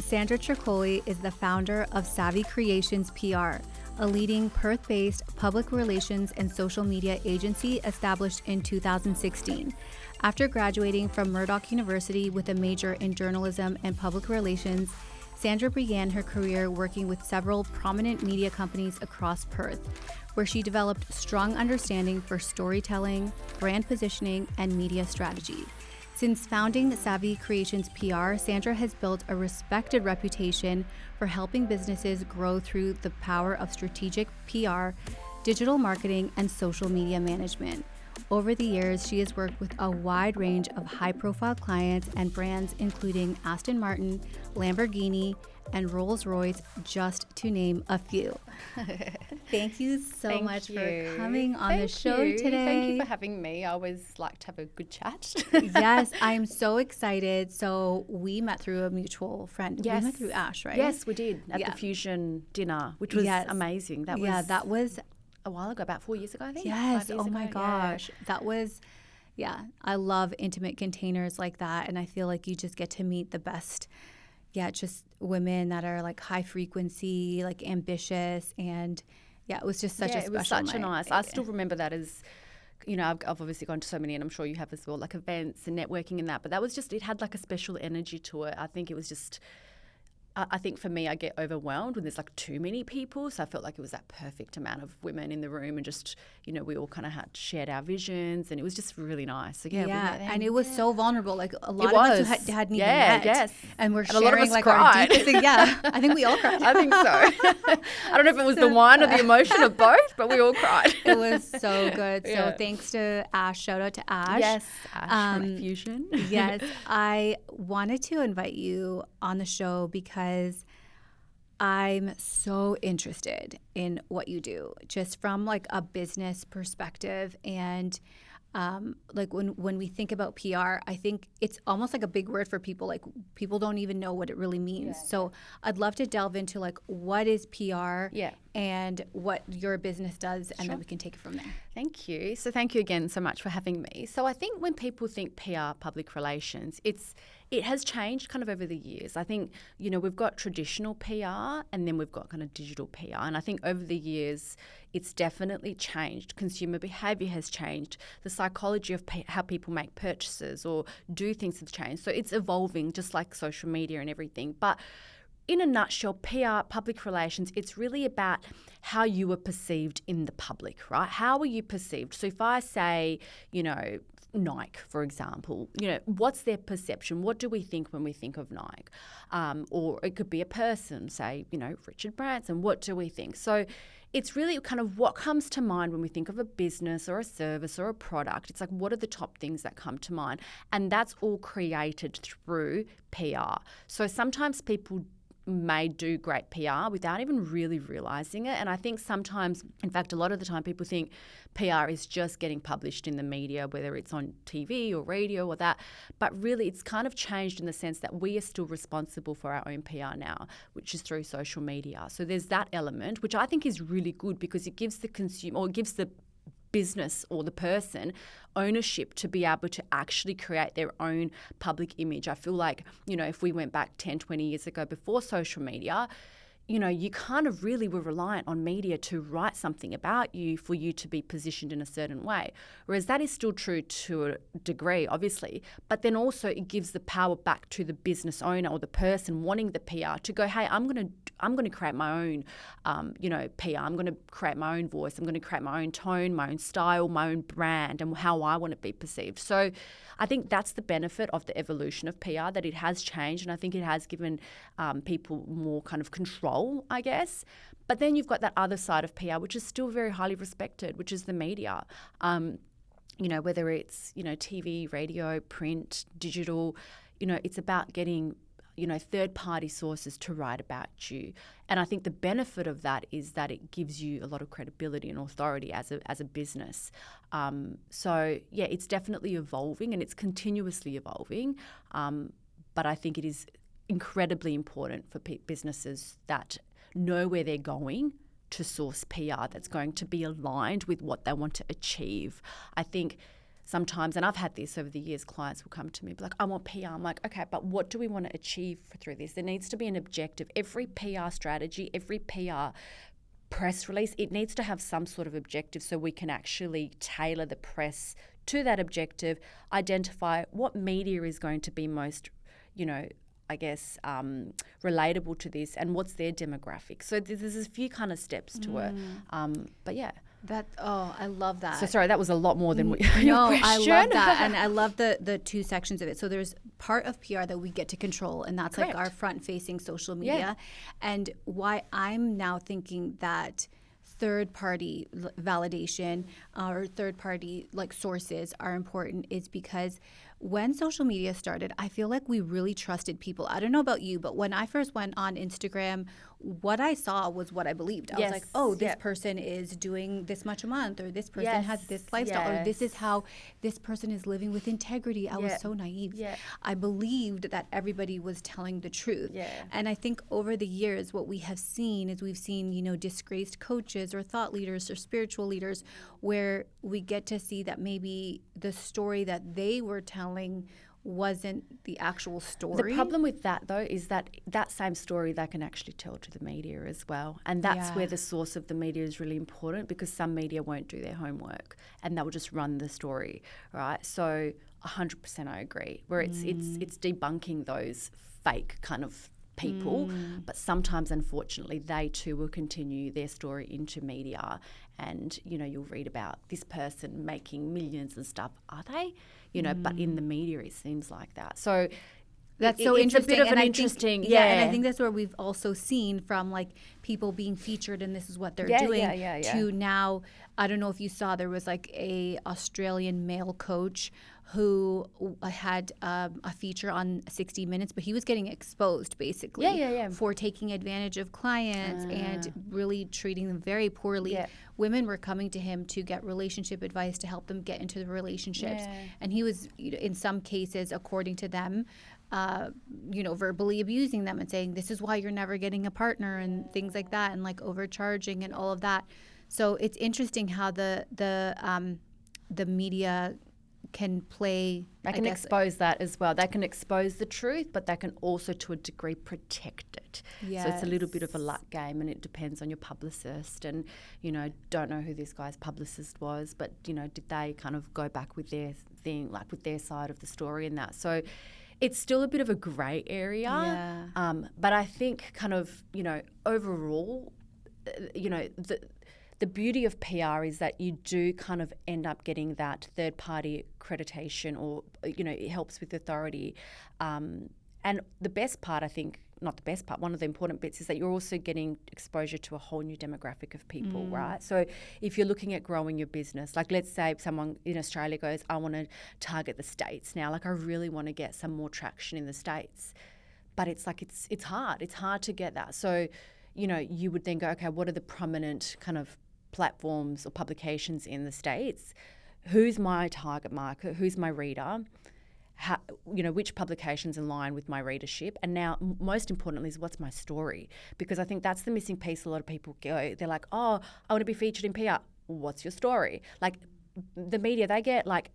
Sandra Tricoli is the founder of Savvy Creations PR, a leading Perth-based public relations and social media agency established in 2016. After graduating from Murdoch University with a major in journalism and public relations, Sandra began her career working with several prominent media companies across Perth, where she developed strong understanding for storytelling, brand positioning, and media strategy. Since founding Savvy Creations PR, Sandra has built a respected reputation for helping businesses grow through the power of strategic PR, digital marketing, and social media management. Over the years, she has worked with a wide range of high-profile clients and brands, including Aston Martin, Lamborghini, and Rolls-Royce, just to name a few. Thank you so much for coming on the show today. Thank you for having me. I always like to have a good chat. Yes, I'm so excited. So we met through a mutual friend. Yes. We met through Ash, right? Yes, we did at the Fusion dinner, which was amazing. That was a while ago, about 4 years ago, I think. Yes. Oh my gosh. That was, I love intimate containers like that. And I feel like you just get to meet the best, just women that are like high frequency, like ambitious. And it was just such a special it was such night. a nice, I still remember that as, I've obviously gone to so many, and I'm sure you have as well, like events and networking and that. But that was just, it had like a special energy to it. I think it was just, I think for me, I get overwhelmed when there's like too many people. So I felt like it was that perfect amount of women in the room, and just, we all kind of had shared our visions, and it was just really nice. So and it was so vulnerable. Like a lot of us who hadn't even met, and we're sharing a lot of us like cried. our deepest thing. I think we all cried. I think so. I don't know if it was the wine or the emotion of both, but we all cried. It was so good. So thanks to Ash. Shout out to Ash. Yes, Ash from Fusion. Yes, I wanted to invite you on the show because I'm so interested in what you do, just from like a business perspective. And like when we think about PR, I think it's almost like a big word for people. Like people don't even know what it really means. So I'd love to delve into like what is PR and what your business does, and then we can take it from there. Thank you. So thank you again so much for having me. So I think when people think PR, public relations, it has changed kind of over the years. I think, we've got traditional PR, and then we've got kind of digital PR. And I think over the years, it's definitely changed. Consumer behaviour has changed. The psychology of how people make purchases or do things has changed. So it's evolving, just like social media and everything. But in a nutshell, PR, public relations, it's really about how you are perceived in the public, right? How are you perceived? So if I say, Nike, for example, what's their perception? What do we think when we think of Nike? Or it could be a person, say, Richard Branson. What do we think? So it's really kind of what comes to mind when we think of a business or a service or a product. It's like, what are the top things that come to mind? And that's all created through PR. So sometimes people may do great PR without even really realising it. And I think sometimes, in fact, a lot of the time people think PR is just getting published in the media, whether it's on TV or radio or that. But really it's kind of changed in the sense that we are still responsible for our own PR now, which is through social media. So there's that element, which I think is really good because it gives the consumer, or it gives the business or the person ownership to be able to actually create their own public image. I feel like, if we went back 10, 20 years ago before social media, you kind of really were reliant on media to write something about you for you to be positioned in a certain way. Whereas that is still true to a degree, obviously, but then also it gives the power back to the business owner or the person wanting the PR to go, hey, I'm going to create my own, PR. I'm going to create my own voice. I'm going to create my own tone, my own style, my own brand, and how I want to be perceived. So I think that's the benefit of the evolution of PR, that it has changed, and I think it has given people more kind of control, I guess. But then you've got that other side of PR, which is still very highly respected, which is the media. Whether it's, TV, radio, print, digital, it's about getting third-party sources to write about you. And I think the benefit of that is that it gives you a lot of credibility and authority as a business. It's definitely evolving, and it's continuously evolving. But I think it is incredibly important for businesses that know where they're going to source PR that's going to be aligned with what they want to achieve. I think sometimes, and I've had this over the years, clients will come to me, be like, I want PR. I'm like, okay, but what do we want to achieve through this? There needs to be an objective. Every PR strategy, every PR press release, it needs to have some sort of objective so we can actually tailor the press to that objective, identify what media is going to be most, relatable to this, and what's their demographic. So there's a few kind of steps to it. But yeah. I love that. So sorry, that was a lot more than No, I love that. And I love the two sections of it. So there's part of PR that we get to control, and that's Correct. like our front-facing social media. Yeah. And why I'm now thinking that third-party validation or third-party like sources are important is because when social media started, I feel like we really trusted people. I don't know about you, but when I first went on Instagram, what I saw was what I believed. I was like, oh, this person is doing this much a month, or this person has this lifestyle, or this is how this person is living with integrity. I was so naive. I believed that everybody was telling the truth. And I think over the years, what we have seen is we've seen, disgraced coaches or thought leaders or spiritual leaders where we get to see that maybe the story that they were telling wasn't the actual story. The problem with that, though, is that same story they can actually tell to the media as well. And that's where the source of the media is really important, because some media won't do their homework and they'll just run the story, right? So 100% I agree, where it's debunking those fake kind of people, but sometimes, unfortunately, they too will continue their story into media, and you'll read about this person making millions and stuff. Are they? But in the media it seems like that. So that's so interesting. It's a bit of and an I interesting, think, and I think that's where we've also seen from like people being featured and this is what they're doing to now. I don't know if you saw, there was like a Australian male coach who had a feature on 60 Minutes, but he was getting exposed basically for taking advantage of clients and really treating them very poorly. Women were coming to him to get relationship advice to help them get into the relationships. And he was, in some cases, according to them, verbally abusing them and saying, this is why you're never getting a partner and things like that, and like overcharging and all of that. So it's interesting how the media can play. They can expose that as well. They can expose the truth, but they can also, to a degree, protect it. So it's a little bit of a luck game, and it depends on your publicist. And, don't know who this guy's publicist was, but, did they kind of go back with their thing, like with their side of the story and that. So it's still a bit of a grey area. But I think kind of, overall, the beauty of PR is that you do kind of end up getting that third-party accreditation, or, it helps with authority. And the best part, I think, not the best part, one of the important bits is that you're also getting exposure to a whole new demographic of people, right? So if you're looking at growing your business, like let's say someone in Australia goes, I want to target the States now, like I really want to get some more traction in the States. But it's like it's hard. It's hard to get that. So, you would then go, okay, what are the prominent kind of platforms or publications in the States? Who's my target market? Who's my reader? How, which publications align with my readership? And now, most importantly, is what's my story? Because I think that's the missing piece. A lot of people go, they're like, oh, I want to be featured in PR. What's your story? Like the media, they get like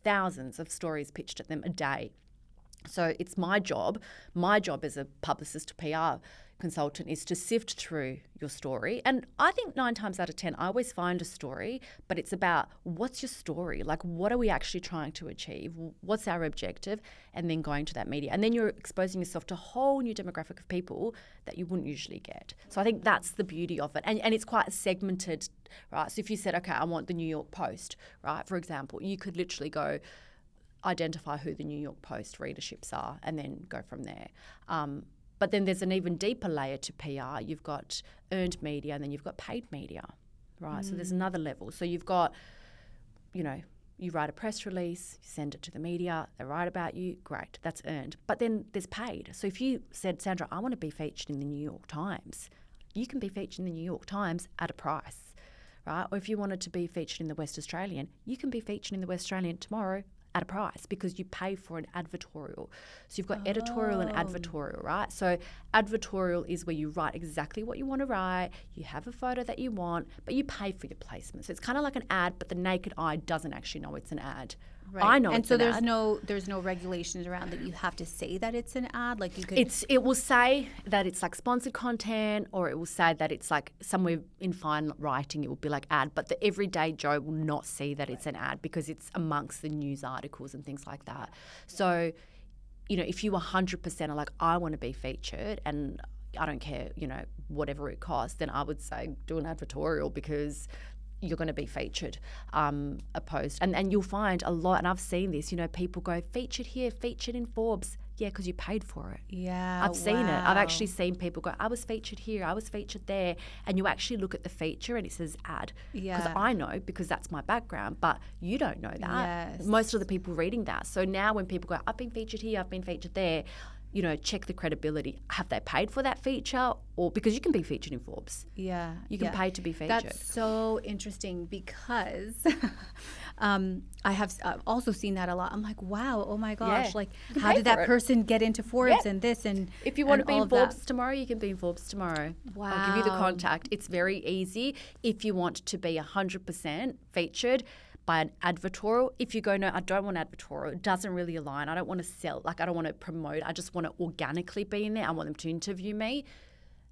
thousands of stories pitched at them a day. So it's my job as a publicist, PR consultant, is to sift through your story. And I think 9 times out of 10, I always find a story, but it's about what's your story? Like, what are we actually trying to achieve? What's our objective? And then going to that media. And then you're exposing yourself to a whole new demographic of people that you wouldn't usually get. So I think that's the beauty of it. And it's quite segmented, right? So if you said, okay, I want the New York Post, right, for example, you could literally go identify who the New York Post readerships are and then go from there. But then there's an even deeper layer to PR. You've got earned media and then you've got paid media, right? So there's another level. So you've got, you write a press release, you send it to the media, they write about you, great, that's earned. But then there's paid. So if you said, Sandra, I want to be featured in the New York Times, you can be featured in the New York Times at a price, right? Or if you wanted to be featured in the West Australian, you can be featured in the West Australian tomorrow at a price because you pay for an advertorial. So you've got editorial and advertorial, right? So advertorial is where you write exactly what you want to write, you have a photo that you want, but you pay for your placement. So it's kind of like an ad, but the naked eye doesn't actually know it's an ad, I know and it's so an ad. there's no regulations around that you have to say that it's an ad. Like you could. It will say that it's like sponsored content, or it will say that it's like somewhere in fine writing it will be like ad, but the everyday Joe will not see that it's an ad because it's amongst the news articles and things like that. So, if you 100% are like, I want to be featured and I don't care, whatever it costs, then I would say do an advertorial because you're going to be featured, opposed. And you'll find a lot, and I've seen this, people go featured here, featured in Forbes. Yeah, because you paid for it. Yeah, I've seen it. I've actually seen people go, I was featured here, I was featured there. And you actually look at the feature and it says ad. Yeah. Because I know, because that's my background, but you don't know that. Yes. Most of the people reading that. So now when people go, I've been featured here, I've been featured there, check the credibility. Have they paid for that feature? Or because you can be featured in Forbes. Yeah. You can pay to be featured. That's so interesting because I have also seen that a lot. I'm like, wow, oh my gosh, like how did that person get into Forbes and this and if you want to be in Forbes that. tomorrow, you can be in Forbes tomorrow. Wow. I'll give you the contact. It's very easy. If you want to be 100% featured by an advertorial, if you go, no, I don't want advertorial, it doesn't really align. I don't want to sell, I don't want to promote. I just want to organically be in there. I want them to interview me.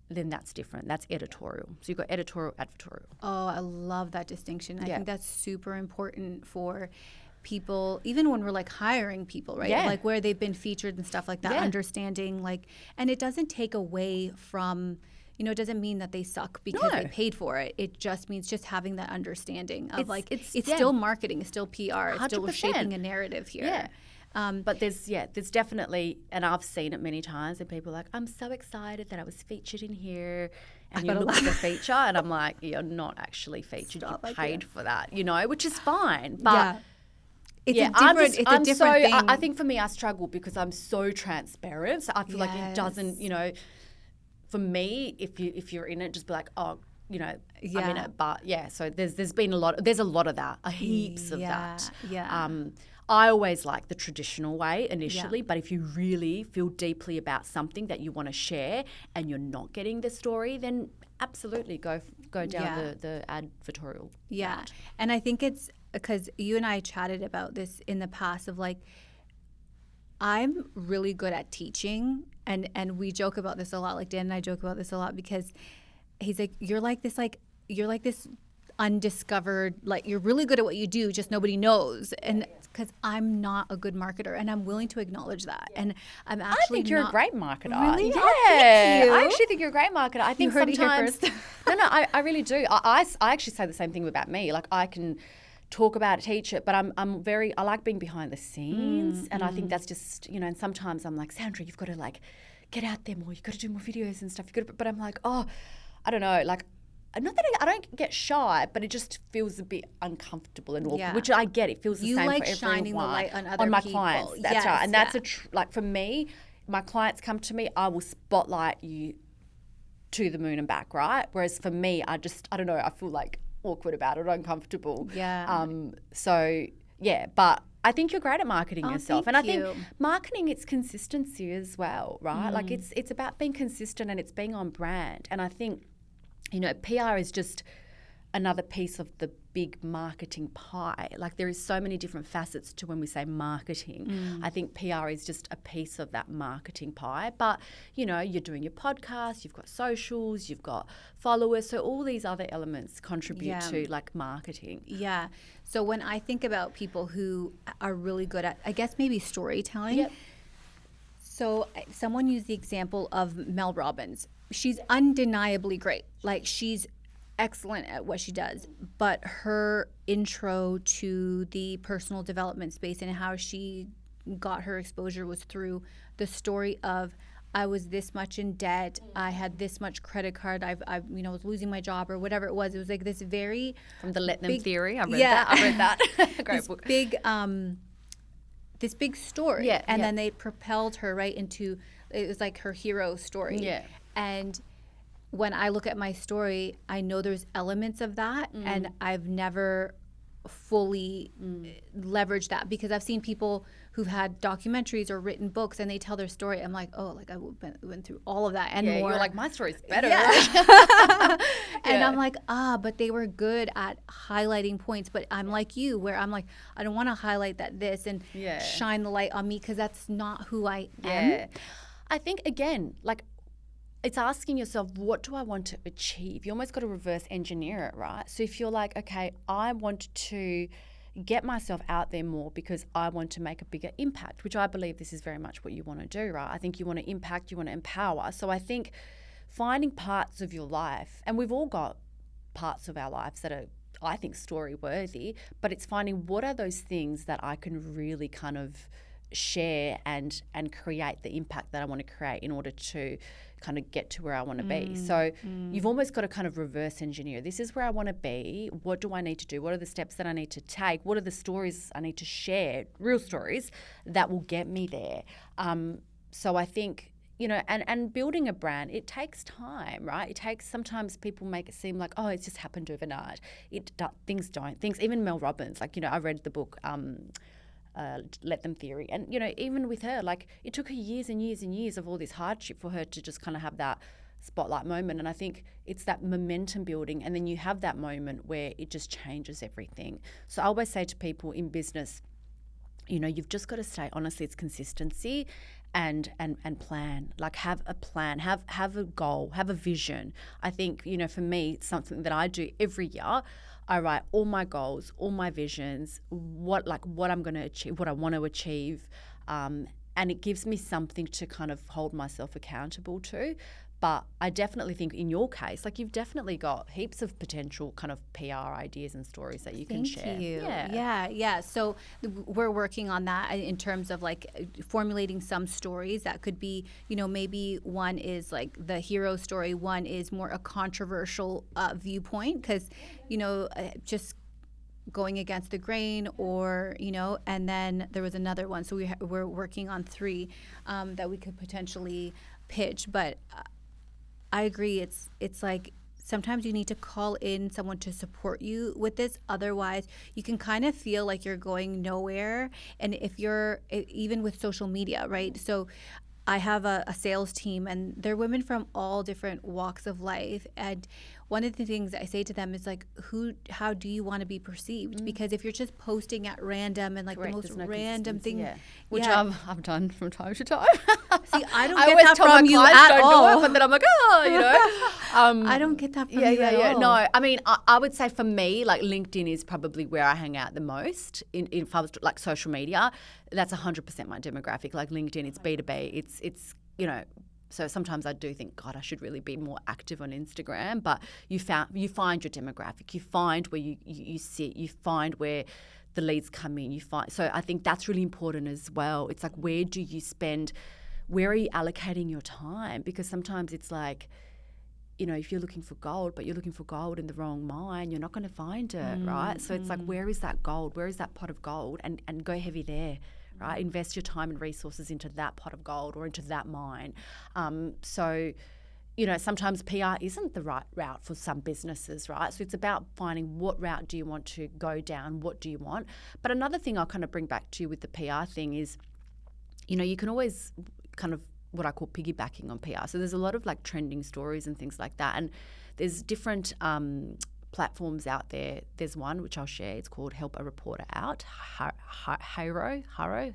Then that's different. That's editorial. So you've got editorial, advertorial. Oh, I love that distinction. I think that's super important for people, even when we're like hiring people, right? Yeah. Like where they've been featured and stuff like that, understanding like, and it doesn't take away from, it doesn't mean that they suck because they paid for it. It just means just having that understanding of it's still marketing, it's still PR, it's still 100%. shaping a narrative here. Yeah. But there's definitely, and I've seen it many times, and people are like, I'm so excited that I was featured in here. And you look at the feature, and I'm like, you're not actually featured. You paid for that, which is fine. But it's a different thing. I think for me, I struggle because I'm so transparent. So I feel like it doesn't, for me, if you're in it, just be like, oh, I'm in it. But so there's been a lot of that, heaps of that. Yeah. I always like the traditional way initially, but if you really feel deeply about something that you want to share and you're not getting the story, then absolutely go down the advertorial route. And I think it's because you and I chatted about this in the past of like, I'm really good at teaching, and we joke about this a lot. Like Dan and I joke about this a lot because he's like, you're like this undiscovered, like you're really good at what you do, just nobody knows. And because I'm not a good marketer, and I'm willing to acknowledge that. And I'm actually I think you're a great marketer. Really? Yeah. Oh, thank you. I actually think you're a great marketer. I think You heard it here sometimes first. No, I really do. I actually say the same thing about me. Like I can talk about it, teach it, but I like being behind the scenes, and I think that's just, and sometimes I'm like, Sandra, you've got to like get out there more. You've got to do more videos and stuff. But I'm like, oh, I don't know, like. Not that I don't get shy, but it just feels a bit uncomfortable and awkward, which I get. It feels the same like for everyone. shining the light on other my people. clients. That's right. And that's like for me, my clients come to me, I will spotlight you to the moon and back, right? Whereas for me, I don't know, I feel like awkward about it, uncomfortable. Yeah. But I think you're great at marketing yourself. Thank and I you. think marketing, it's consistency as well, right? Like it's about being consistent and it's being on brand. And I think PR is just another piece of the big marketing pie. Like there is so many different facets to when we say marketing. I think PR is just a piece of that marketing pie. But, you're doing your podcast, you've got socials, you've got followers. So all these other elements contribute to like marketing. Yeah. So when I think about people who are really good at, I guess maybe storytelling. So someone used the example of Mel Robbins. She's undeniably great. Like she's excellent at what she does, but her intro to the personal development space and how she got her exposure was through the story of, I was this much in debt, I had this much credit card, I was losing my job or whatever it was. It was like this very from the Let Them big, theory. I read that. Great book. This big story. And then they propelled her right into, it was like her hero story. Yeah. And when I look at my story, I know there's elements of that, and I've never fully leveraged that because I've seen people who've had documentaries or written books, and they tell their story. I'm like, oh, like I went through all of that and more. You're like, my story's better. Yeah. And I'm like, but they were good at highlighting points. But I'm like you, where I'm like, I don't want to highlight this and shine the light on me, because that's not who I am. I think, again, like, it's asking yourself, what do I want to achieve? You almost got to reverse engineer it, right? So if you're like, okay, I want to get myself out there more because I want to make a bigger impact, which I believe this is very much what you want to do, right? I think you want to impact, you want to empower. So I think finding parts of your life, and we've all got parts of our lives that are, I think, story worthy, but it's finding what are those things that I can really kind of share and create the impact that I want to create in order to kind of get to where I want to be. So you've almost got to kind of reverse engineer. This is where I want to be. What do I need to do? What are the steps that I need to take? What are the stories I need to share, real stories, that will get me there? So I think, you know, and building a brand, it takes time, right? It takes, sometimes people make it seem like, oh, it's just happened overnight. Things don't. Even Mel Robbins, like, you know, I read the book, Let Them Theory. And, you know, even with her, like, it took her years and years and years of all this hardship for her to just kind of have that spotlight moment. And I think it's that momentum building, and then you have that moment where it just changes everything. So I always say to people in business, you know, you've just got to stay, honestly, it's consistency and plan. Like, have a plan, have a goal, have a vision. I think, you know, for me, it's something that I do every year. I write all my goals, all my visions, what I'm going to achieve, what I want to achieve, and it gives me something to kind of hold myself accountable to. But I definitely think in your case, like, you've definitely got heaps of potential kind of PR ideas and stories that you can share. Thank you. Yeah. Yeah. So we're working on that in terms of like formulating some stories that could be, you know, maybe one is like the hero story, one is more a controversial viewpoint, because, you know, just going against the grain, or, you know, and then there was another one. So we're working on 3 that we could potentially pitch. But I agree. It's like sometimes you need to call in someone to support you with this. Otherwise, you can kind of feel like you're going nowhere. And if you're, even with social media, right? So I have a sales team, and they're women from all different walks of life. And one of the things I say to them is like, how do you want to be perceived? Because if you're just posting at random and like the most random thing, which I've done from time to time. See, I don't get that from you at all. But then I'm like, oh, you know, I don't get that from you at all. No, I mean, I would say for me, like, LinkedIn is probably where I hang out the most. If I was like social media, that's 100% my demographic. Like LinkedIn, it's B2B. It's you know. So sometimes I do think, God, I should really be more active on Instagram. But you find your demographic, you find where you sit, you find where the leads come in. So I think that's really important as well. It's like, where do you spend? Where are you allocating your time? Because sometimes it's like, you know, if you're looking for gold, but you're looking for gold in the wrong mine, you're not going to find it, right? So it's like, where is that gold? Where is that pot of gold? And go heavy there. Right, invest your time and resources into that pot of gold or into that mine. So, you know, sometimes PR isn't the right route for some businesses, right? So it's about finding what route do you want to go down, what do you want. But another thing I'll kind of bring back to you with the PR thing is, you know, you can always kind of what I call piggybacking on PR. So there's a lot of like trending stories and things like that. And there's different platforms out there. There's one which I'll share. It's called Help a Reporter Out. Haro,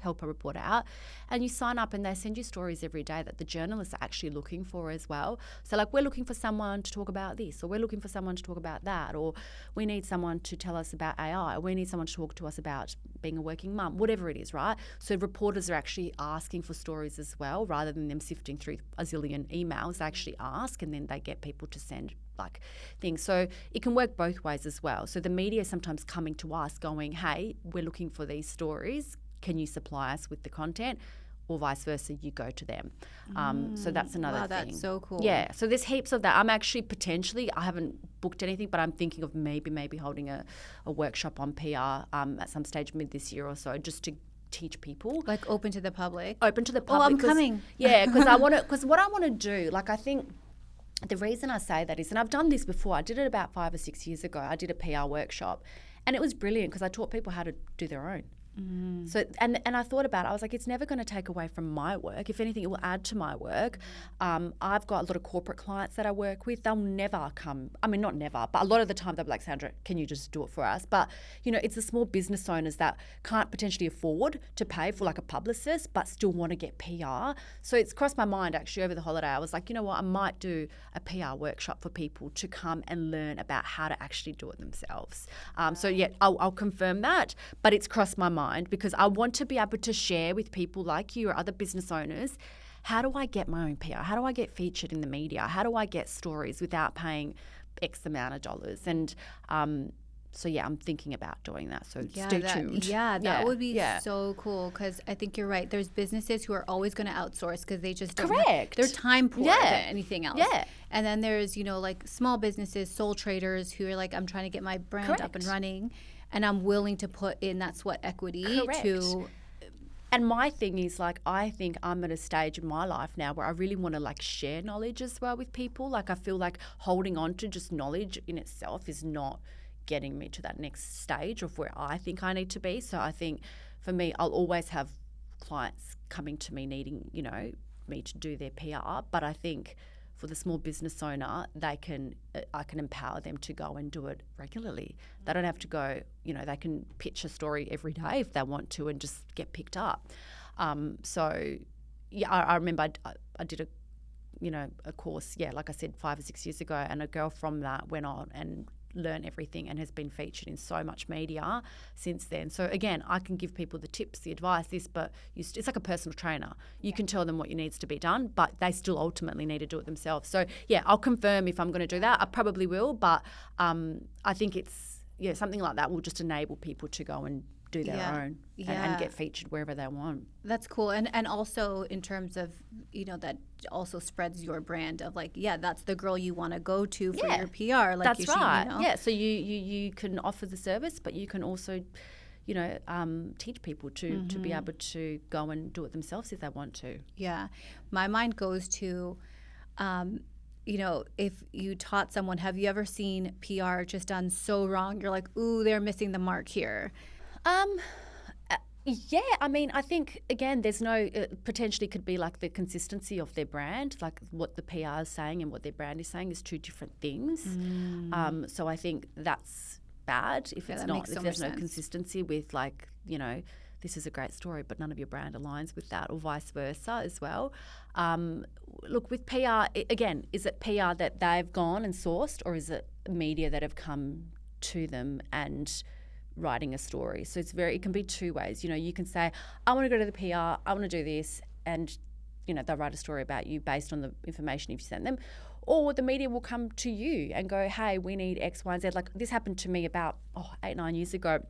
Help a Reporter Out. And you sign up and they send you stories every day that the journalists are actually looking for as well. So like, we're looking for someone to talk about this, or we're looking for someone to talk about that, or we need someone to tell us about AI, or we need someone to talk to us about being a working mum, whatever it is, right? So reporters are actually asking for stories as well, rather than them sifting through a zillion emails. They actually ask, and then they get people to send like things. So it can work both ways as well. So the media is sometimes coming to us going, hey, we're looking for these stories. Can you supply us with the content? Or vice versa, you go to them. So that's another thing. That's so cool. Yeah, so there's heaps of that. I'm actually potentially, I haven't booked anything, but I'm thinking of maybe holding a workshop on PR at some stage mid this year or so, just to teach people. Like open to the public? Open to the public. Oh, I'm coming. Yeah, because what I want to do, like I think, the reason I say that is, and I've done this before, I did it about 5 or 6 years ago. I did a PR workshop, and it was brilliant because I taught people how to do their own. So and I thought about it. I was like, it's never going to take away from my work. If anything, it will add to my work. I've got a lot of corporate clients that I work with. They'll never come. I mean, not never, but a lot of the time they'll be like, Sandra, can you just do it for us? But, you know, it's the small business owners that can't potentially afford to pay for like a publicist but still want to get PR. So it's crossed my mind actually over the holiday. I was like, you know what, I might do a PR workshop for people to come and learn about how to actually do it themselves. So yeah, I'll confirm that, but it's crossed my mind because I want to be able to share with people like you or other business owners, how do I get my own PR? How do I get featured in the media? How do I get stories without paying X amount of dollars? And so yeah, I'm thinking about doing that. So stay tuned. That would be so cool because I think you're right. There's businesses who are always going to outsource because they just don't have, they're time poor than anything else. Yeah. And then there's, you know, like small businesses, sole traders who are like, I'm trying to get my brand up and running. And I'm willing to put in that sweat equity to. And my thing is like, I think I'm at a stage in my life now where I really want to like share knowledge as well with people. Like I feel like holding on to just knowledge in itself is not getting me to that next stage of where I think I need to be. So I think for me, I'll always have clients coming to me needing, you know, me to do their PR. But I think for the small business owner, I can empower them to go and do it regularly. They don't have to go, you know, they can pitch a story every day if they want to and just get picked up. So, yeah, I remember I did a course, like I said, 5 or 6 years ago, and a girl from that went on and learn everything and has been featured in so much media since then. So again, I can give people the tips, the advice, but it's like a personal trainer. You can tell them what needs to be done, but they still ultimately need to do it themselves. So yeah, I'll confirm if I'm going to do that. I probably will, but I think it's something like that will just enable people to go and do their own and get featured wherever they want. That's cool. And also in terms of, you know, that also spreads your brand of like, that's the girl you want to go to for your PR. Like that's right. You know? Yeah, so you can offer the service, but you can also, you know, teach people to be able to go and do it themselves if they want to. Yeah. My mind goes to, you know, if you taught someone, have you ever seen PR just done so wrong? You're like, ooh, they're missing the mark here. Yeah, I mean, I think, again, there's no, potentially could be like the consistency of their brand, like what the PR is saying and what their brand is saying is two different things. So I think that's bad if it's not, if there's no consistency with like, you know, this is a great story, but none of your brand aligns with that, or vice versa as well. Look, with PR, again, is it PR that they've gone and sourced, or is it media that have come to them and writing a story? So it can be two ways. You know, you can say, I want to go to the PR, I want to do this, and, you know, they'll write a story about you based on the information you've sent them. Or the media will come to you and go, hey, we need X, Y, and Z. Like this happened to me about 8-9 years ago.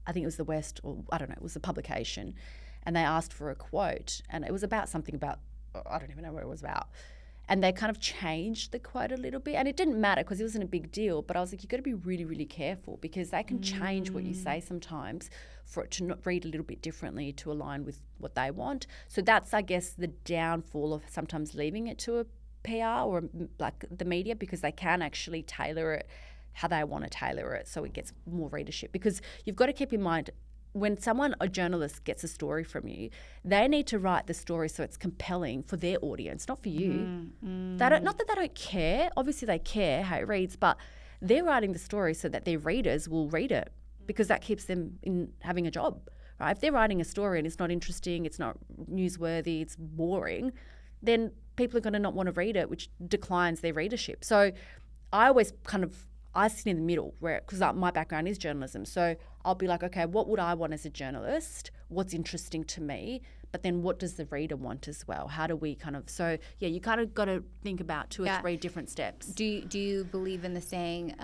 I think it was the West, or I don't know, it was a publication, and they asked for a quote, and it was about something about, I don't even know what it was about. And they kind of changed the quote a little bit. And it didn't matter because it wasn't a big deal. But I was like, you've got to be really, really careful because they can change what you say sometimes for it to not read a little bit differently to align with what they want. So that's, I guess, the downfall of sometimes leaving it to a PR or like the media, because they can actually tailor it how they want to tailor it so it gets more readership. Because you've got to keep in mind, when a journalist gets a story from you, they need to write the story so it's compelling for their audience, not for you. They don't, not that they don't care. Obviously they care how it reads, but they're writing the story so that their readers will read it because that keeps them in having a job, right? If they're writing a story and it's not interesting, it's not newsworthy, it's boring, then people are going to not want to read it, which declines their readership. So I always I sit in the middle because my background is journalism. So I'll be like, okay, what would I want as a journalist? What's interesting to me? But then what does the reader want as well? How do we you kind of got to think about 2 or 3 different steps. Do you believe in the saying,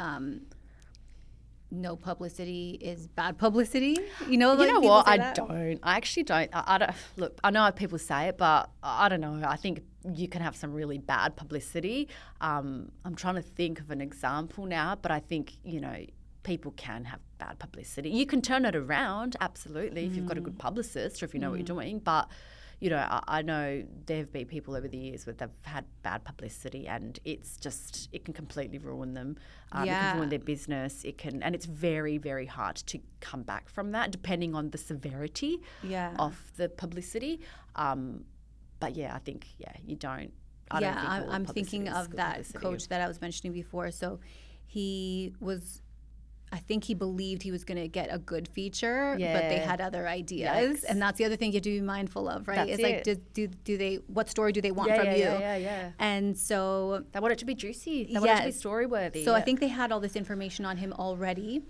no publicity is bad publicity? You know what? I don't. I actually don't. I don't. Look, I know people say it, but I don't know. I think you can have some really bad publicity. I'm trying to think of an example now, but I think, you know, people can have bad publicity. You can turn it around, absolutely, if you've got a good publicist or if you know what you're doing. But, I know there have been people over the years where they've had bad publicity, and it can completely ruin them. It can ruin their business. And it's very, very hard to come back from that, depending on the severity of the publicity. But I think you don't. I'm thinking of that coach that I was mentioning before. So I think he believed he was going to get a good feature, but they had other ideas. And that's the other thing you have to be mindful of, right? That's like, what story do they want from you? Yeah. And so they want it to be juicy. They want it to be story worthy. So I think they had all this information on him already.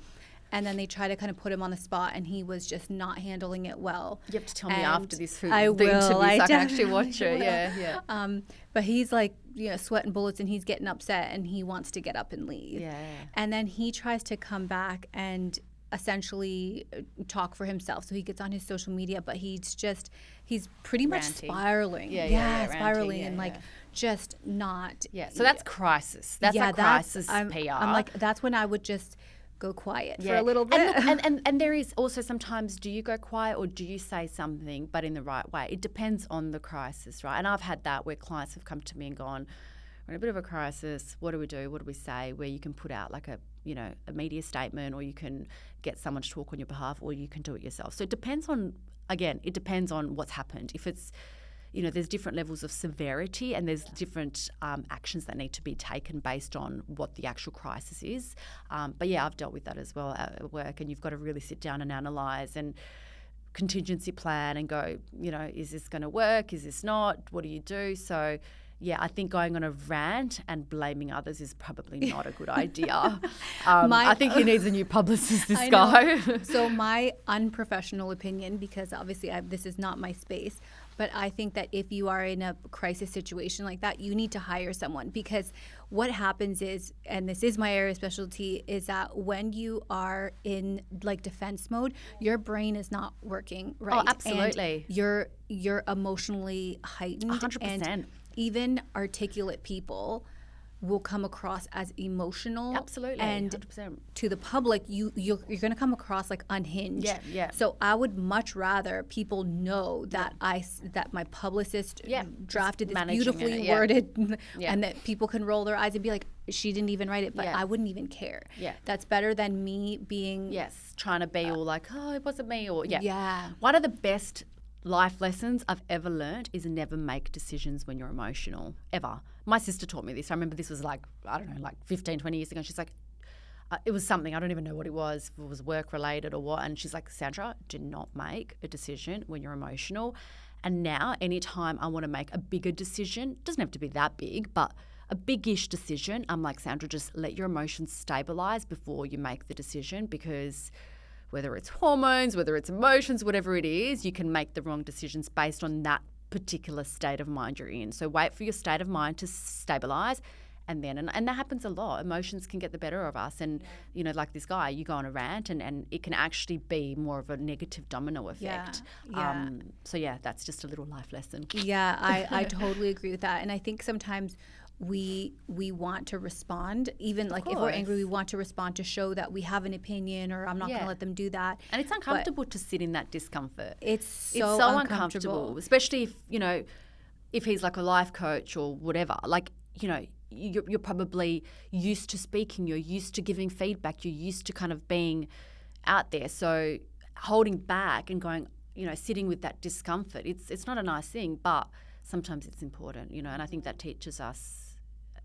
And then they try to kind of put him on the spot, and he was just not handling it well. You have to tell me after this I interview so I can actually watch will. it. Yeah. But he's like, sweating bullets, and he's getting upset, and he wants to get up and leave. Yeah. And then he tries to come back and essentially talk for himself. So he gets on his social media, but he's pretty much spiraling. Spiraling and just not. Yeah. So that's crisis. That's a crisis PR. I'm like, that's when I would just go quiet for a little bit. And there is also sometimes, do you go quiet or do you say something but in the right way? It depends on the crisis, right? And I've had that where clients have come to me and gone, we're in a bit of a crisis. What do we do? What do we say? Where you can put out like a media statement, or you can get someone to talk on your behalf, or you can do it yourself. So it depends on what's happened. If it's, there's different levels of severity, and there's different actions that need to be taken based on what the actual crisis is. But I've dealt with that as well at work, and you've got to really sit down and analyse and contingency plan and go, is this going to work? Is this not? What do you do? So, I think going on a rant and blaming others is probably not a good idea. I think he needs a new publicist, this guy. So my unprofessional opinion, because obviously this is not my space, but I think that if you are in a crisis situation like that, you need to hire someone, because what happens is, and this is my area of specialty, is that when you are in like defense mode, your brain is not working right. Oh, absolutely. And you're emotionally heightened. 100%. And even articulate people will come across as emotional. Absolutely, and 100%. To the public, you're going to come across like unhinged. Yeah. So I would much rather people know that that my publicist drafted this beautifully worded, and that people can roll their eyes and be like, she didn't even write it, but I wouldn't even care. Yeah, that's better than me being trying to be all like, oh, it wasn't me, or One of the best life lessons I've ever learned is never make decisions when you're emotional, ever. My sister taught me this. I remember this was like 15, 20 years ago. She's like, it was something, I don't even know what it was work related or what. And she's like, Sandra, do not make a decision when you're emotional. And now anytime I want to make a bigger decision, doesn't have to be that big, but a big-ish decision, I'm like, Sandra, just let your emotions stabilize before you make the decision, because whether it's hormones, whether it's emotions, whatever it is, you can make the wrong decisions based on that particular state of mind you're in. So wait for your state of mind to stabilise, and then, and that happens a lot. Emotions can get the better of us. And, like this guy, you go on a rant and it can actually be more of a negative domino effect. So that's just a little life lesson. Yeah, I totally agree with that. And I think sometimes we want to respond, even like if we're angry, we want to respond to show that we have an opinion, or I'm not going to let them do that. And it's uncomfortable to sit in that discomfort. It's so uncomfortable, especially if he's like a life coach or whatever. Like, you're probably used to speaking, you're used to giving feedback, you're used to kind of being out there. So holding back and going, sitting with that discomfort, it's not a nice thing, but sometimes it's important, and I think that teaches us,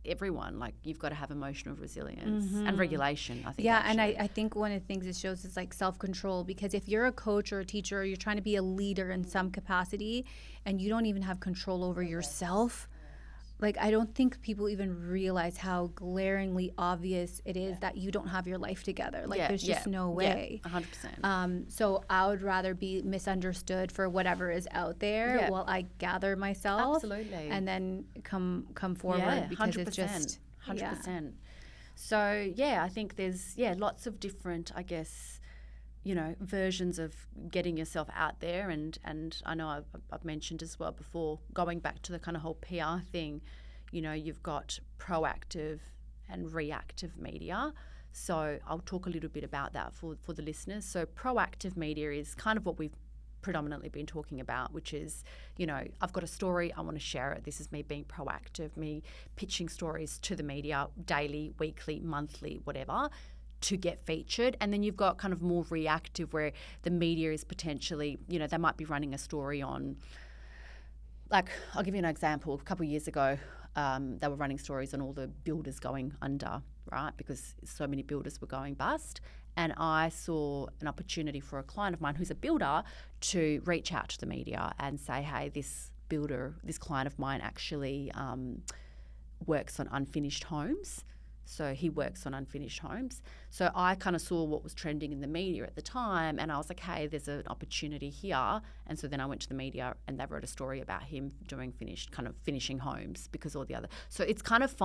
everyone, like, you've got to have emotional resilience and regulation, I think. Yeah, and I think one of the things it shows is like self-control, because if you're a coach or a teacher, or you're trying to be a leader in some capacity, and you don't even have control over yourself, like, I don't think people even realize how glaringly obvious it is that you don't have your life together. Like, there's just no way. 100%. So I would rather be misunderstood for whatever is out there while I gather myself. Absolutely. And then come forward, because 100%. it's just 100%. So, I think there's, lots of different, I guess, versions of getting yourself out there. And I know I've mentioned as well before, going back to the kind of whole PR thing, you've got proactive and reactive media. So I'll talk a little bit about that for the listeners. So proactive media is kind of what we've predominantly been talking about, which is, you know, I've got a story, I want to share it. This is me being proactive, me pitching stories to the media daily, weekly, monthly, whatever, to get featured. And then you've got kind of more reactive, where the media is potentially, you know, they might be running a story on, like, I'll give you an example. A couple of years ago, they were running stories on all the builders going under, right, because so many builders were going bust. And I saw an opportunity for a client of mine who's a builder to reach out to the media and say, hey, this builder, this client of mine actually works on unfinished homes. So he works on unfinished homes. So I kind of saw what was trending in the media at the time, and I was like, hey, there's an opportunity here. And so then I went to the media and they wrote a story about him doing finishing homes, because all the other. So it's kind of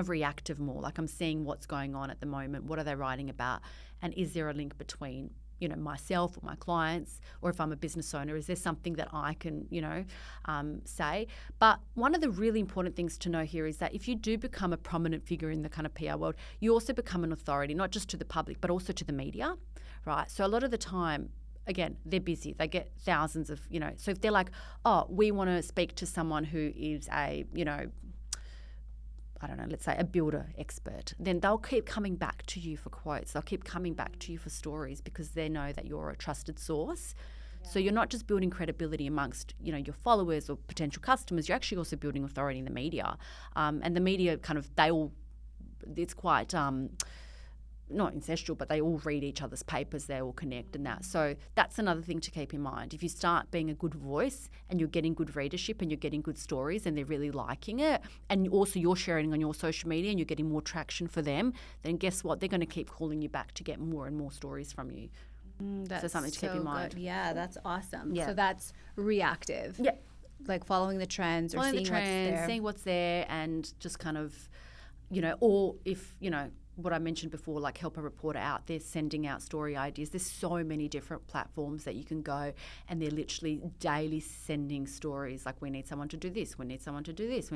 reactive more. Like, I'm seeing what's going on at the moment. What are they writing about? And is there a link between, you know, myself or my clients, or if I'm a business owner, is there something that I can, you know, say? But one of the really important things to know here is that if you do become a prominent figure in the kind of PR world, you also become an authority, not just to the public, but also to the media, right? So a lot of the time, again, they're busy. They get thousands of, you know, so if they're like, oh, we want to speak to someone who is a, you know, I don't know, let's say a builder expert, then they'll keep coming back to you for quotes. They'll keep coming back to you for stories, because they know that you're a trusted source. Yeah. So you're not just building credibility amongst, you know, your followers or potential customers. You're actually also building authority in the media. And the media it's quite not ancestral, but they all read each other's papers, they all connect and that. So that's another thing to keep in mind. If you start being a good voice and you're getting good readership and you're getting good stories and they're really liking it, and also you're sharing on your social media and you're getting more traction for them, then guess what? They're going to keep calling you back to get more and more stories from you. So something to keep in mind. Good. Yeah, that's awesome. Yeah. So that's reactive. Yeah. Like following the trends, seeing what's there, and just kind of, you know, or if, you know, what I mentioned before, like help a reporter out, they're sending out story ideas. There's so many different platforms that you can go, and they're literally daily sending stories. Like, we need someone to do this, we need someone to do this,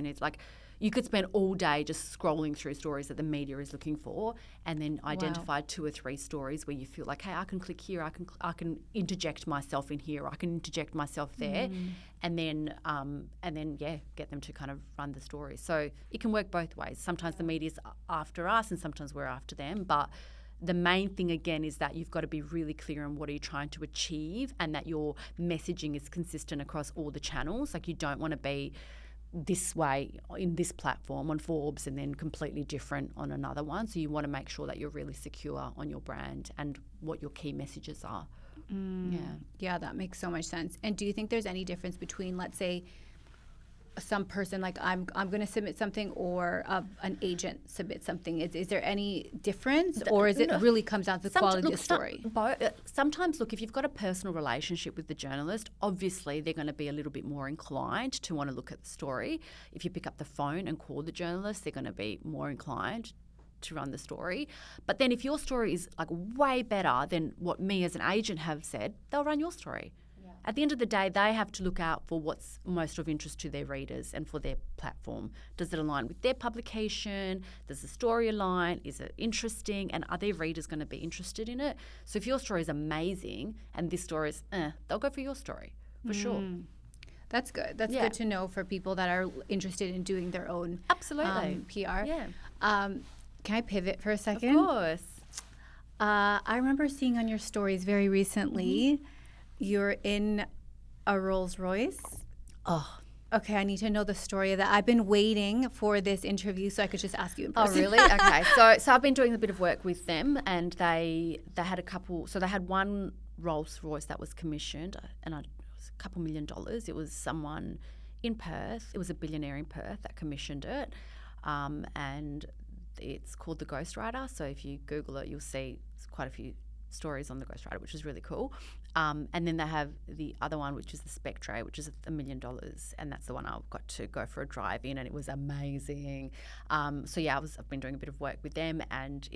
you could spend all day just scrolling through stories that the media is looking for, and then identify 2 or 3 stories where you feel like, hey, I can click here, I can interject myself in here, I can interject myself there, and then get them to kind of run the story. So it can work both ways. Sometimes the media's after us, and sometimes we're after them, but the main thing, again, is that you've got to be really clear on what are you trying to achieve, and that your messaging is consistent across all the channels. Like, you don't want to be this way in this platform on Forbes and then completely different on another one. So you want to make sure that you're really secure on your brand and what your key messages are. Yeah, that makes so much sense. And do you think there's any difference between, let's say, some person, like I'm going to submit something, or an agent submits something? Is there any difference, or is it really comes down to the quality of the story? Sometimes, look, if you've got a personal relationship with the journalist, obviously they're going to be a little bit more inclined to want to look at the story. If you pick up the phone and call the journalist, they're going to be more inclined to run the story. But then if your story is like way better than what me as an agent have said, they'll run your story. At the end of the day, they have to look out for what's most of interest to their readers and for their platform. Does it align with their publication? Does the story align? Is it interesting? And are their readers going to be interested in it? So if your story is amazing and this story is they'll go for your story, for sure. That's good. That's good to know for people that are interested in doing their own PR. Yeah. Can I pivot for a second? Of course. I remember seeing on your stories very recently, you're in a Rolls Royce. Oh. Okay, I need to know the story of that. I've been waiting for this interview so I could just ask you in person. Oh, really? Okay. So I've been doing a bit of work with them, and they had a couple. So they had one Rolls Royce that was commissioned, and it was a couple $1 million. It was someone in Perth. It was a billionaire in Perth that commissioned it, and it's called the Ghostwriter. So if you Google it, you'll see quite a few stories on the Ghostwriter, which is really cool. And then they have the other one, which is the Spectre, which is $1 million, and that's the one I got to go for a drive in, and it was amazing. So yeah, I've been doing a bit of work with them, and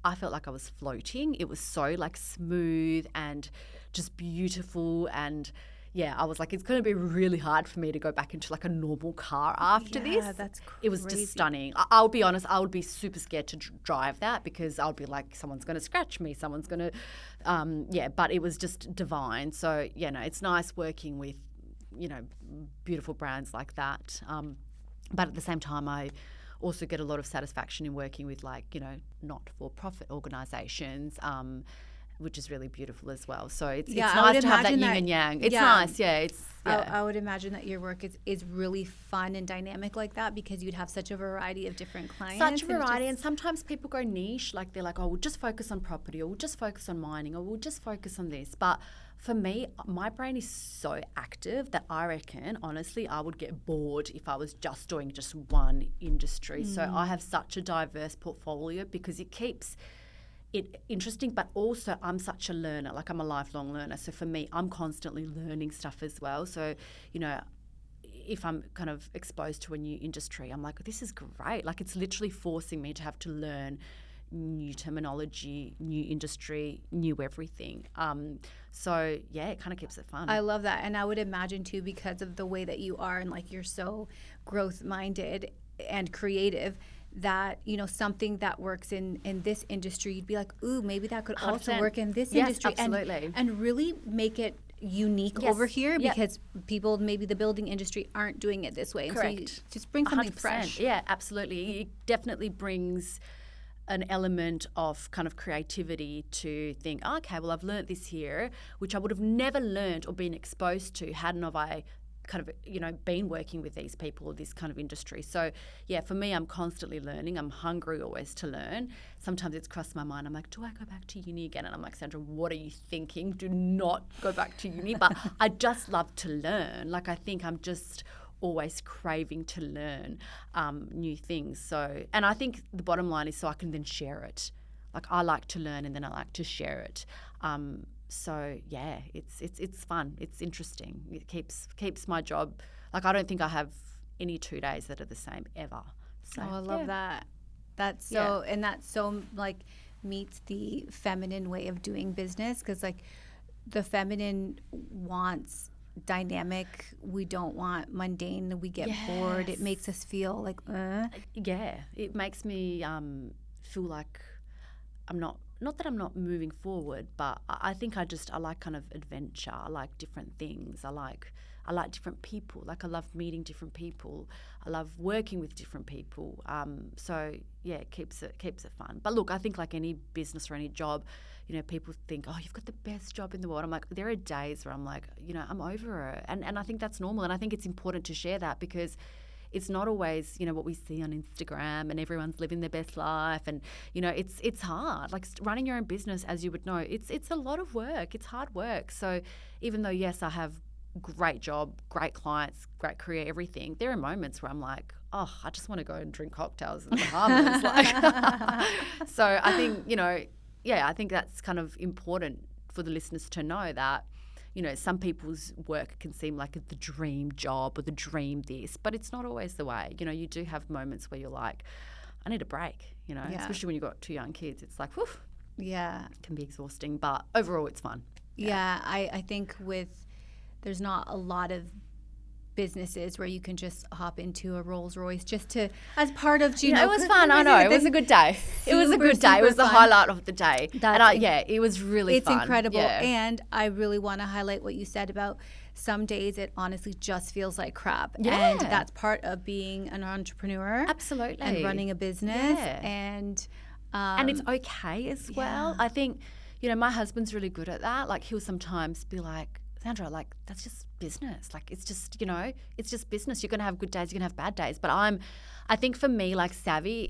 I felt like I was floating. It was so like smooth and just beautiful, and I was like, it's going to be really hard for me to go back into like a normal car after this. That's crazy. It was just stunning. I'll be honest, I would be super scared to drive that because I'll be like, someone's going to scratch me, someone's going to, but it was just divine. So, it's nice working with, beautiful brands like that. But at the same time, I also get a lot of satisfaction in working with not-for-profit organisations, which is really beautiful as well. So it's nice to have that yin and yang. It's nice, I would imagine that your work is really fun and dynamic like that because you'd have such a variety of different clients. Such a variety, and sometimes people go niche, like they're like, oh, we'll just focus on property, or we'll just focus on mining, or we'll just focus on this. But for me, my brain is so active that I reckon, honestly, I would get bored if I was just doing just one industry. So I have such a diverse portfolio because it keeps it interesting, but also I'm such a learner. Like, I'm a lifelong learner. So for me, I'm constantly learning stuff as well. So, if I'm kind of exposed to a new industry, I'm like, this is great. Like, it's literally forcing me to have to learn new terminology, new industry, new everything. So it kind of keeps it fun. I love that. And I would imagine too, because of the way that you are and like you're so growth minded and creative, that something that works in this industry, you'd be like, ooh, maybe that could 100%. Also work in this Yes, industry. absolutely. And really make it unique over here because people, maybe the building industry, aren't doing it this way. Correct. And so you just bring something 100%. fresh. Yeah, absolutely. It definitely brings an element of kind of creativity to think, oh, okay, well, I've learnt this here, which I would have never learnt or been exposed to hadn't I kind of, been working with these people or this kind of industry. So, for me, I'm constantly learning. I'm hungry always to learn. Sometimes it's crossed my mind. I'm like, do I go back to uni again? And I'm like, Sandra, what are you thinking? Do not go back to uni. But I just love to learn. Like, I think I'm just always craving to learn new things. So, and I think the bottom line is so I can then share it. Like, I like to learn and then I like to share it. So it's fun. It's interesting. It keeps my job. Like, I don't think I have any 2 days that are the same ever. So, I love that. That's so, and that's so like meets the feminine way of doing business, because like the feminine wants dynamic. We don't want mundane. We get bored. It makes us feel like it makes me feel like I'm not that I'm not moving forward, but I think I like kind of adventure. I like different things. I like different people. Like, I love meeting different people. I love working with different people. So it keeps it fun. But look, I think like any business or any job, people think, oh, you've got the best job in the world. I'm like, there are days where I'm like, I'm over it. And I think that's normal. And I think it's important to share that, because it's not always, what we see on Instagram and everyone's living their best life. And, it's hard. Like, running your own business, as you would know, it's a lot of work. It's hard work. So even though, yes, I have great job, great clients, great career, everything, there are moments where I'm like, oh, I just want to go and drink cocktails in the Bahamas. So I think, I think that's kind of important for the listeners to know that, some people's work can seem like the dream job or the dream this, but it's not always the way. You do have moments where you're like, I need a break, especially when you've got 2 young kids. It's like, whew, it can be exhausting, but overall it's fun. I think there's not a lot of businesses where you can just hop into a Rolls Royce just to, as part of, it was fun. I know, it was a good day. It was a good day. It was the highlight of the day. It was really fun. It's incredible. And I really want to highlight what you said about some days it honestly just feels like crap. And that's part of being an entrepreneur. Absolutely. And running a business. And it's okay as well. I think, my husband's really good at that. Like, he'll sometimes be like, Sandra, like, that's just business. Like, it's just, it's just business. You're going to have good days, you're going to have bad days. But I think for me, like, Savvy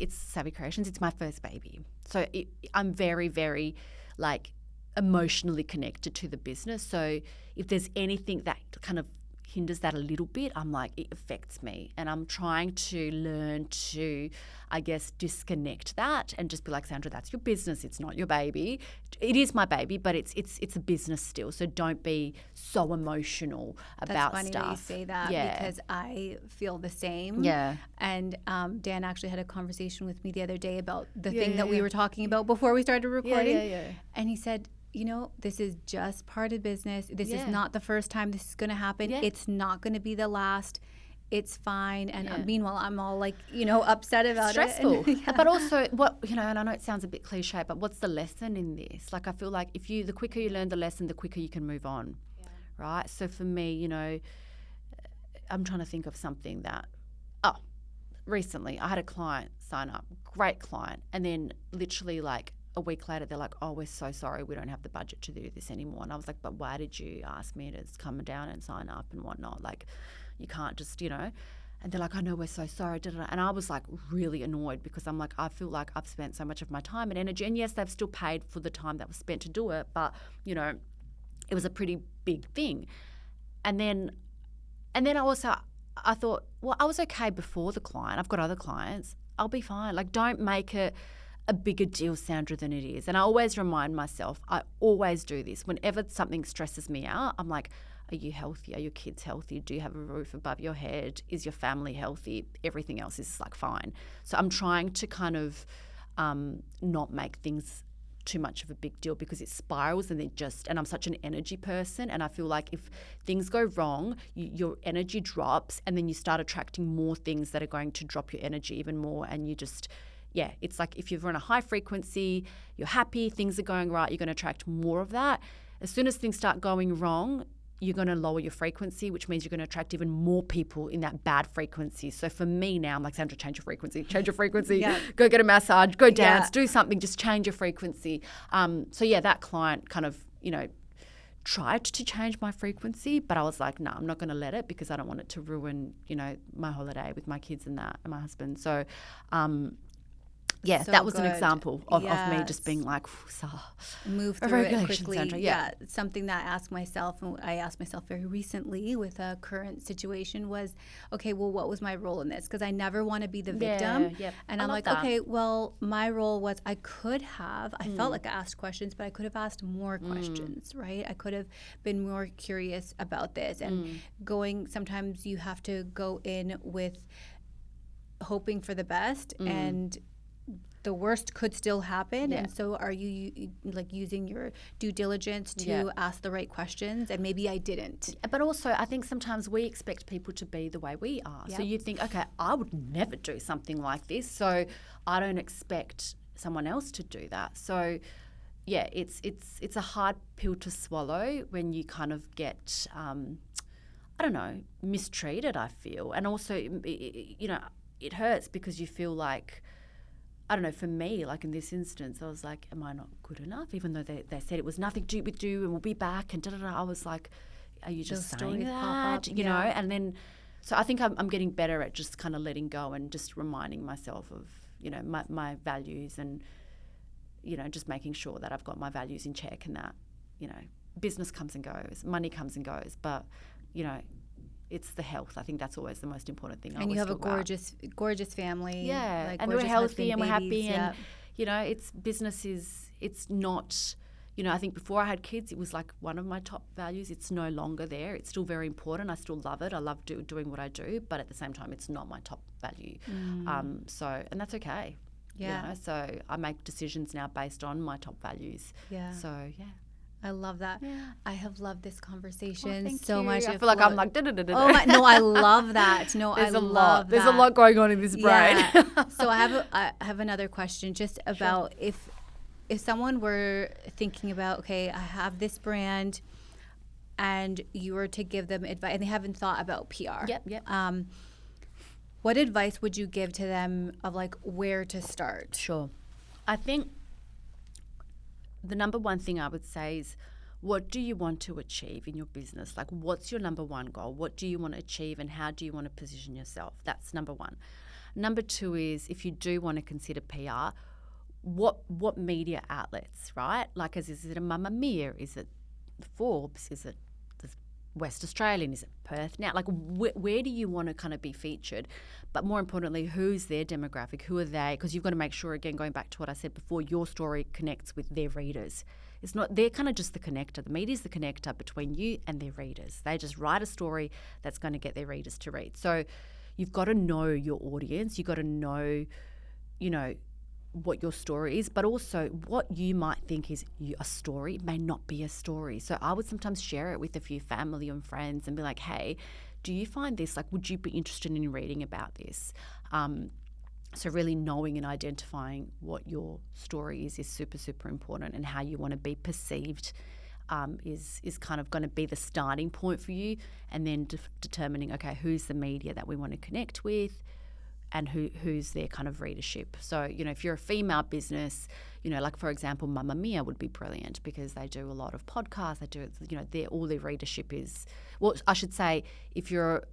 Creations, it's my first baby. So I'm very, very, like, emotionally connected to the business. So if there's anything that kind of hinders that a little bit, I'm like, it affects me. And I'm trying to learn to, I guess, disconnect that and just be like, Sandra, that's your business. It's not your baby. It is my baby, but it's a business still. So don't be so emotional about That's funny stuff. that you say that, because I feel the same. Yeah. And Dan actually had a conversation with me the other day about the thing that we were talking about before we started recording. Yeah. And he said, this is just part of business. This is Yeah. not the first time this is going to happen. Yeah. It's not going to be the last. It's fine. And meanwhile, I'm all like, upset about stressful. it. Yeah. But also and I know it sounds a bit cliche, but what's the lesson in this? Like, I feel like the quicker you learn the lesson, the quicker you can move on. Yeah. Right? So for me, I'm trying to think of something that, recently I had a client sign up, great client, and then literally like a week later they're like, oh, we're so sorry, we don't have the budget to do this anymore. And I was like, but why did you ask me to come down and sign up and whatnot? Like, you can't just, And they're like, I know, we're so sorry. And I was like really annoyed because I'm like, I feel like I've spent so much of my time and energy. And yes, they've still paid for the time that was spent to do it, but, it was a pretty big thing. And then I thought, well, I was okay before the client. I've got other clients. I'll be fine. Like, don't make it a bigger deal, Sandra, than it is. And I always remind myself, I always do this. Whenever something stresses me out, I'm like, are you healthy? Are your kids healthy? Do you have a roof above your head? Is your family healthy? Everything else is like fine. So I'm trying to kind of not make things too much of a big deal because it spirals and I'm such an energy person, and I feel like if things go wrong, your energy drops and then you start attracting more things that are going to drop your energy even more, and you just, it's like if you're on a high frequency, you're happy, things are going right, you're going to attract more of that. As soon as things start going wrong, you're going to lower your frequency, which means you're going to attract even more people in that bad frequency. So for me now, I'm like, Sandra, change your frequency, go get a massage, go dance, do something, just change your frequency. That client kind of, tried to change my frequency, but I was like, no, I'm not going to let it because I don't want it to ruin, my holiday with my kids and my husband. So, So that was good. An example of me just being like, move through it quickly. Sandra, Something that I asked myself, and I asked myself very recently with a current situation was, okay, well, what was my role in this? Because I never want to be the victim. And I'm like, okay, well, my role was I felt like I asked questions, but I could have asked more questions, right? I could have been more curious about this. And sometimes you have to go in with hoping for the best, and the worst could still happen. And so are you like using your due diligence to ask the right questions? And maybe I didn't. But also I think sometimes we expect people to be the way we are. So you think, okay, I would never do something like this, so I don't expect someone else to do that. So it's a hard pill to swallow when you kind of get mistreated, I feel. And also it hurts because you feel like, I don't know, for me, like in this instance, I was like, am I not good enough? Even though they said it was nothing to do with you and we'll be back and da-da-da. I was like, are you just saying that? You know? And then, so I think I'm getting better at just kind of letting go and just reminding myself of, my values and, just making sure that I've got my values in check and that, business comes and goes, money comes and goes, but, it's the health. I think that's always the most important thing. And you have a gorgeous family. Yeah, and we're healthy and we're happy, and it's business it's not. I think before I had kids, it was like one of my top values. It's no longer there. It's still very important. I still love it. I love doing what I do, but at the same time, it's not my top value. And that's okay. Yeah. So I make decisions now based on my top values. Yeah. So I love that. Yeah. I have loved this conversation so much. I feel like I'm like, oh my, no, I love that. No, There's I love that. There's a lot going on in this brain. Yeah. So I have another question just about if someone were thinking about, okay, I have this brand and you were to give them advice and they haven't thought about PR. Yep. What advice would you give to them of like where to start? Sure. I think the number one thing I would say is, what do you want to achieve in your business? Like, what's your number one goal? What do you want to achieve and how do you want to position yourself? That's number one. Number two is, if you do want to consider PR, what media outlets, right? Like, is it a Mamma Mia? Is it Forbes? Is it the West Australian? Is it Perth Now? Like, where do you want to kind of be featured? But more importantly, who's their demographic? Who are they? Because you've got to make sure, again, going back to what I said before, your story connects with their readers. They're kind of just the connector. The media's the connector between you and their readers. They just write a story that's going to get their readers to read. So you've got to know your audience. You've got to know, what your story is, but also what you might think is a story may not be a story. So I would sometimes share it with a few family and friends and be like, hey, do you find this, like, would you be interested in reading about this? So really knowing and identifying what your story is super, super important, and how you want to be perceived is kind of going to be the starting point for you, and then determining, okay, who's the media that we want to connect with, and who's their kind of readership. So, if you're a female business, like for example, Mamma Mia would be brilliant because they do a lot of podcasts. They do, all their readership is, well, I should say, if you're,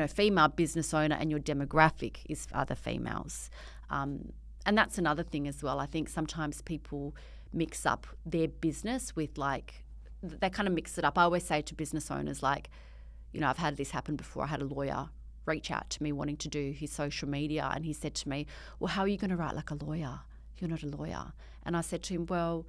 female business owner and your demographic is other females. And that's another thing as well. I think sometimes people mix up their business with they kind of mix it up. I always say to business owners, I've had this happen before. I had a lawyer reach out to me wanting to do his social media, and he said to me, well, how are you going to write like a lawyer? You're not a lawyer. And I said to him, well,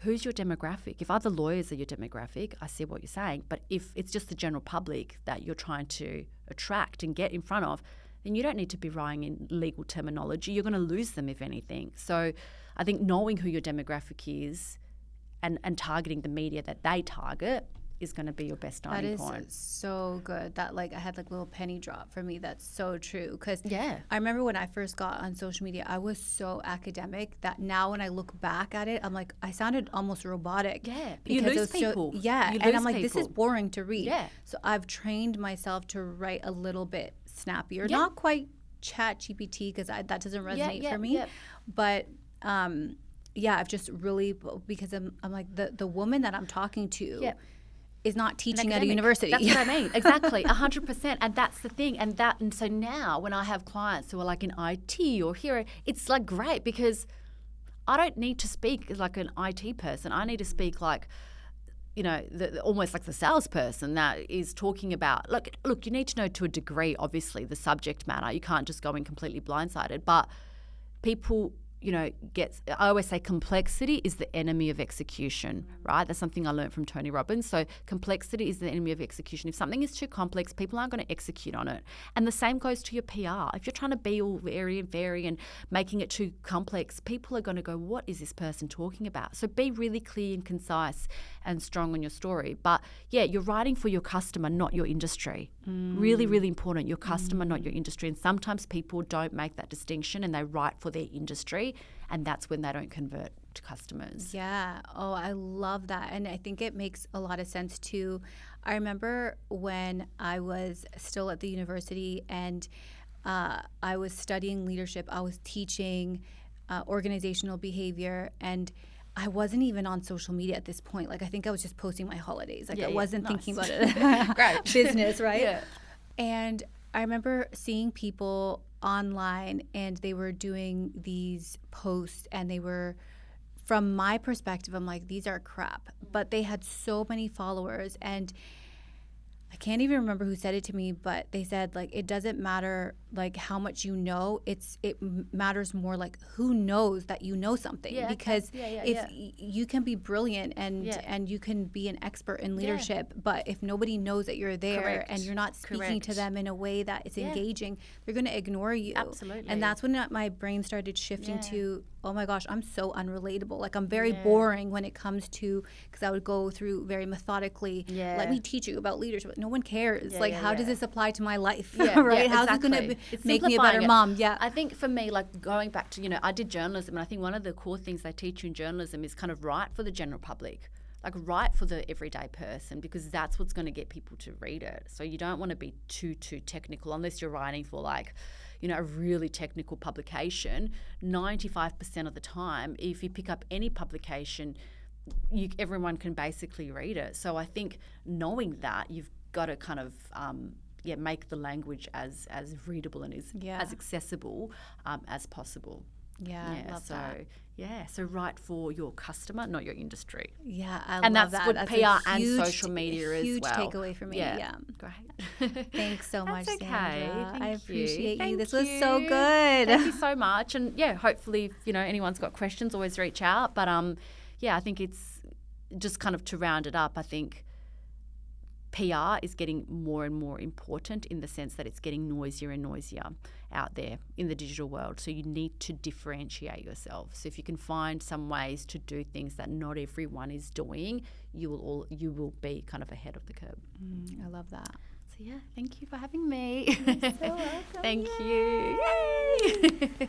who's your demographic? If other lawyers are your demographic, I see what you're saying, but if it's just the general public that you're trying to attract and get in front of, then you don't need to be writing in legal terminology. You're going to lose them, if anything. So I think knowing who your demographic is and targeting the media that they target is going to be your best starting point. That is so good. That I had little penny drop for me. That's so true. Because yeah, I remember when I first got on social media, I was so academic that now when I look back at it, I'm like, I sounded almost robotic. Yeah, you lose people. And I'm like, this is boring to read. Yeah. So I've trained myself to write a little bit snappier. Yeah. Not quite chat GPT because that doesn't resonate for me. Yeah. But I've just really, because I'm like the woman that I'm talking to is not teaching at a university. That's what I mean. Exactly, 100%. And that's the thing. And so now when I have clients who are in IT or here, it's great because I don't need to speak as an IT person. I need to speak almost like the salesperson that is talking about, look, you need to know to a degree, obviously, the subject matter. You can't just go in completely blindsided. But people, I always say complexity is the enemy of execution, right? That's something I learned from Tony Robbins. So complexity is the enemy of execution. If something is too complex, people aren't going to execute on it. And the same goes to your PR. If you're trying to be all very and making it too complex, people are going to go, what is this person talking about? So be really clear and concise and strong on your story. But yeah, you're writing for your customer, not your industry. Really, really important. Your customer, not your industry. And sometimes people don't make that distinction and they write for their industry, and that's when they don't convert to customers. Yeah. Oh, I love that. And I think it makes a lot of sense too. I remember when I was still at the university and I was studying leadership, I was teaching organizational behavior, and I wasn't even on social media at this point. I think I was just posting my holidays. I wasn't thinking about it. Great. Business, right? Yeah. And I remember seeing people online and they were doing these posts and they were, from my perspective, I'm like, these are crap. But they had so many followers, and I can't even remember who said it to me, but they said it doesn't matter how much you know, it matters more who knows that you know something. Yeah, because if you can be brilliant and you can be an expert in leadership, but if nobody knows that you're there and you're not speaking to them in a way that is engaging, they're going to ignore you. Absolutely. And that's when my brain started shifting to, oh my gosh, I'm so unrelatable. I'm very boring when it comes to, because I would go through very methodically, let me teach you about leadership. No one cares. How does this apply to my life? Right? How's it going to make me a better mom? Yeah. I think for me, going back to, I did journalism, and I think one of the core things they teach you in journalism is kind of write for the general public. Write for the everyday person, because that's what's going to get people to read it. So you don't want to be too technical unless you're writing for a really technical publication. 95% of the time, if you pick up any publication, everyone can basically read it. So I think knowing that, you've got to kind of make the language as readable and as accessible as possible. Yeah, I love that. So write for your customer, not your industry. Yeah, I and love that's that. what PR and social media as well. Huge takeaway for me. Yeah. Great. Thanks so much, That's okay. Sandra. I appreciate you. This Thank was so you. good. Thank you so much. And hopefully, if anyone's got questions, always reach out. But I think it's just kind of to round it up. I think PR is getting more and more important in the sense that it's getting noisier and noisier out there in the digital world. So you need to differentiate yourself. So if you can find some ways to do things that not everyone is doing, you will be kind of ahead of the curve. I love that. So yeah, thank you for having me. You're so welcome. Thank you. Yay!